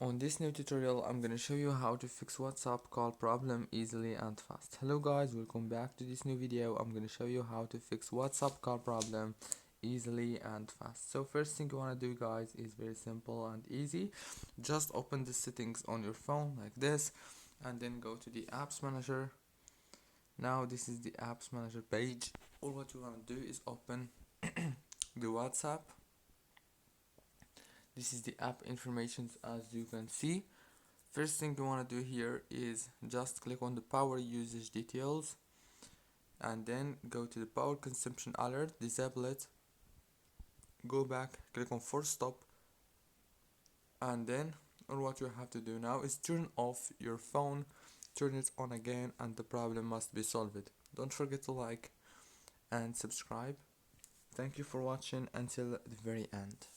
On this new tutorial, I'm gonna show you how to fix WhatsApp call problem easily and fast. Hello guys, welcome back to this new video. I'm gonna show you how to fix WhatsApp call problem easily and fast. So first thing you wanna do guys is very simple and easy. Just open the settings on your phone like this and then go to the apps manager. Now this is the apps manager page. All what you wanna do is open the WhatsApp. This is the app information as you can see. First thing you want to do here is just click on the power usage details and then go to the power consumption alert, disable it, go back, click on force stop, and then all what you have to do now is turn off your phone, turn it on again, and the problem must be solved. Don't forget to like and subscribe. Thank you for watching until the very end.